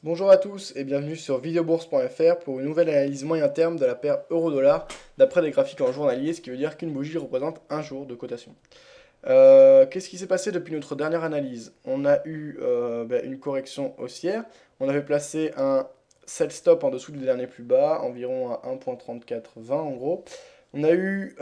Bonjour à tous et bienvenue sur videobourse.fr pour une nouvelle analyse moyen terme de la paire euro-dollar d'après des graphiques en journalier, ce qui veut dire qu'une bougie représente un jour de cotation. Qu'est-ce qui s'est passé depuis notre dernière analyse? On a eu une correction haussière, on avait placé un sell stop en dessous du dernier plus bas, environ à 1.3420 en gros. On a eu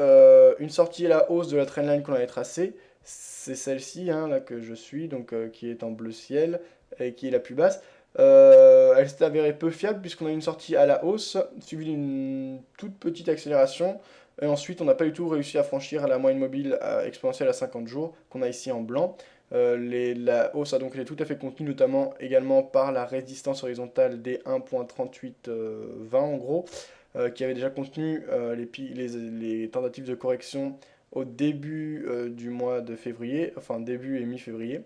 une sortie à la hausse de la trendline qu'on avait tracée, c'est celle-ci hein, là que je suis, donc qui est en bleu ciel et qui est la plus basse. Elle s'est avérée peu fiable puisqu'on a eu une sortie à la hausse, suivie d'une toute petite accélération. Et ensuite, on n'a pas du tout réussi à franchir la moyenne mobile exponentielle à 50 jours, qu'on a ici en blanc. La hausse a donc été tout à fait contenue, notamment également par la résistance horizontale des 1.3820 en gros, qui avait déjà contenu les tentatives de correction au début du mois de février, enfin début et mi-février.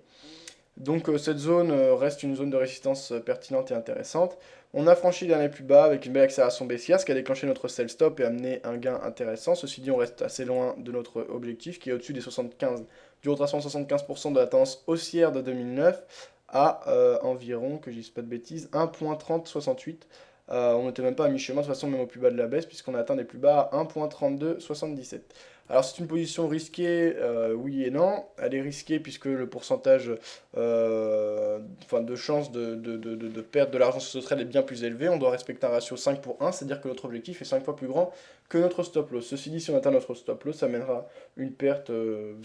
Donc cette zone reste une zone de résistance pertinente et intéressante. On a franchi le dernier plus bas avec une belle accélération baissière, ce qui a déclenché notre sell stop et amené un gain intéressant. Ceci dit, on reste assez loin de notre objectif qui est au-dessus des 75, du retracement de 75% de la tendance haussière de 2009 à environ, que je dise pas de bêtises, 1.3068. On n'était même pas à mi-chemin, de toute façon, même au plus bas de la baisse, puisqu'on a atteint des plus bas à 1.3277. Alors c'est une position risquée, oui et non. Elle est risquée puisque le pourcentage de chance de perdre de l'argent sur ce trade est bien plus élevé. On doit respecter un ratio 5 pour 1, c'est-à-dire que notre objectif est 5 fois plus grand que notre stop loss. Ceci dit, si on atteint notre stop loss, ça mènera une perte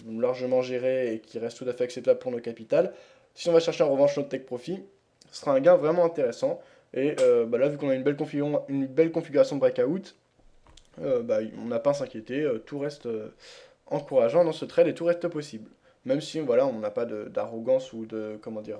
largement gérée et qui reste tout à fait acceptable pour nos capitales. Si on va chercher en revanche notre take profit, ce sera un gain vraiment intéressant. Et là, vu qu'on a une belle configuration de breakout, on n'a pas à s'inquiéter, tout reste encourageant dans ce trade et tout reste possible. Même si voilà, on n'a pas d'arrogance ou de comment dire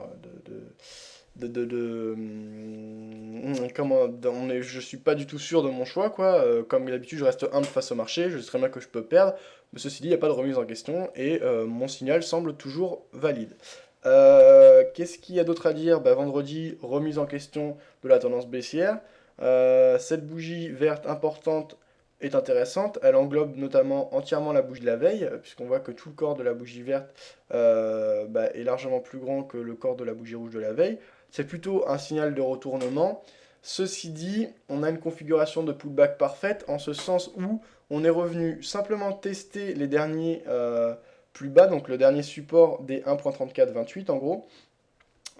je suis pas du tout sûr de mon choix quoi. Comme d'habitude, je reste humble face au marché. Je sais très bien que je peux perdre, mais ceci dit, il n'y a pas de remise en question et mon signal semble toujours valide. Qu'est-ce qu'il y a d'autre à dire? Vendredi, remise en question de la tendance baissière. Cette bougie verte importante est intéressante. Elle englobe notamment entièrement la bougie de la veille, puisqu'on voit que tout le corps de la bougie verte est largement plus grand que le corps de la bougie rouge de la veille. C'est plutôt un signal de retournement. Ceci dit, on a une configuration de pullback parfaite, en ce sens où on est revenu simplement tester les derniers plus bas, donc le dernier support des 1.3428 en gros,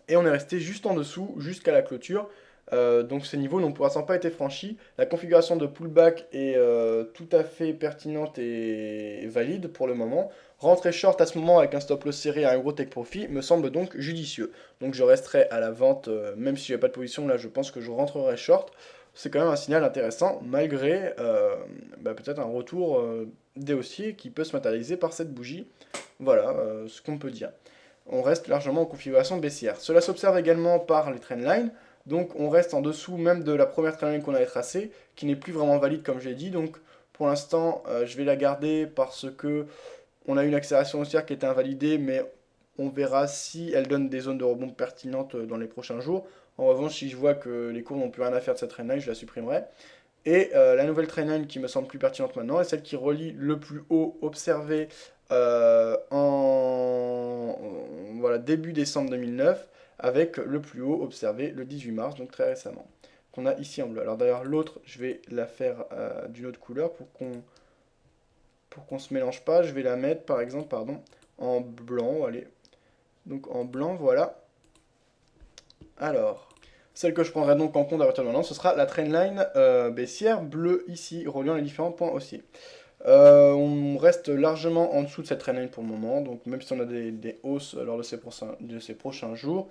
et on est resté juste en dessous jusqu'à la clôture. Donc ces niveaux n'ont pour l'instant pas été franchis. La configuration de pullback est tout à fait pertinente et valide pour le moment. Rentrer short à ce moment avec un stop loss serré à un gros take profit me semble donc judicieux. Donc je resterai à la vente, même si j'ai pas de position là, je pense que je rentrerai short. C'est quand même un signal intéressant malgré peut-être un retour des haussiers qui peut se matérialiser par cette bougie. Voilà ce qu'on peut dire. On reste largement en configuration baissière. Cela s'observe également par les trendlines, donc on reste en dessous même de la première trendline qu'on avait tracée, qui n'est plus vraiment valide comme je l'ai dit, donc pour l'instant je vais la garder parce que on a une accélération haussière qui était invalidée, mais on verra si elle donne des zones de rebond pertinentes dans les prochains jours. En revanche, si je vois que les cours n'ont plus rien à faire de cette trendline, je la supprimerai. Et la nouvelle trainline qui me semble plus pertinente maintenant est celle qui relie le plus haut observé voilà, début décembre 2009 avec le plus haut observé le 18 mars, donc très récemment, qu'on a ici en bleu. Alors d'ailleurs l'autre, je vais la faire d'une autre couleur pour qu'on se mélange pas. Je vais la mettre par exemple, pardon, en blanc, allez. Donc en blanc, voilà. Alors, celle que je prendrai donc en compte à partir de maintenant, ce sera la trendline baissière bleue ici, reliant les différents points haussiers. On reste largement en dessous de cette trendline pour le moment, donc même si on a des hausses lors de ces prochains jours,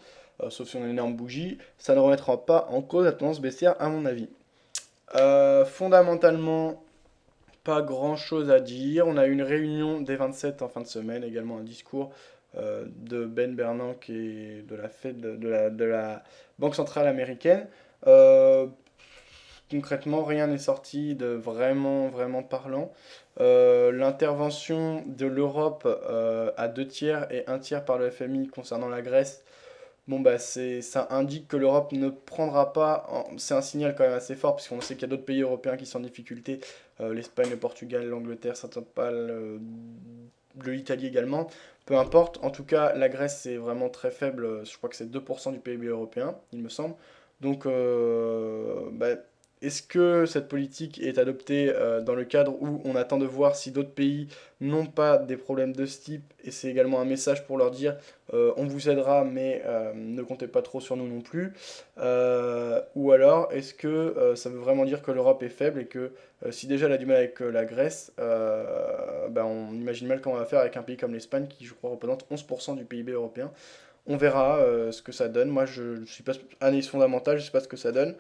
sauf si on a une énorme bougie, ça ne remettra pas en cause la tendance baissière à mon avis. Fondamentalement, pas grand chose à dire. On a eu une réunion des 27 en fin de semaine, également un discours de Ben Bernanke et de la Fed, de la Banque centrale américaine. Euh, Concrètement, rien n'est sorti de vraiment parlant. L'intervention de l'Europe à 2 tiers et 1 tiers par le FMI concernant la Grèce, bon bah ça indique que l'Europe ne prendra pas, c'est un signal quand même assez fort puisqu'on sait qu'il y a d'autres pays européens qui sont en difficulté, l'Espagne, le Portugal, l'Angleterre, certains pas, l'Italie également. Peu importe, en tout cas la Grèce c'est vraiment très faible, je crois que c'est 2% du PIB européen, il me semble. Donc, bah, est-ce que cette politique est adoptée dans le cadre où on attend de voir si d'autres pays n'ont pas des problèmes de ce type, et c'est également un message pour leur dire on vous aidera, mais ne comptez pas trop sur nous non plus. Ou alors, est-ce que ça veut vraiment dire que l'Europe est faible et que si déjà elle a du mal avec la Grèce, ben, on imagine mal comment on va faire avec un pays comme l'Espagne qui, je crois, représente 11% du PIB européen. On verra ce que ça donne. Moi, je ne suis pas analyse fondamentale, je ne sais pas ce que ça donne.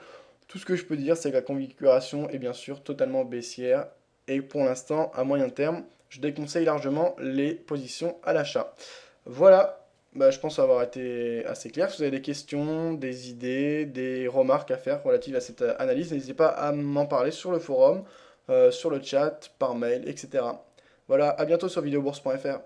Tout ce que je peux dire, c'est que la configuration est bien sûr totalement baissière. Et pour l'instant, à moyen terme, je déconseille largement les positions à l'achat. Voilà, bah, je pense avoir été assez clair. Si vous avez des questions, des idées, des remarques à faire relatives à cette analyse, n'hésitez pas à m'en parler sur le forum, sur le chat, par mail, etc. Voilà, à bientôt sur videobourse.fr.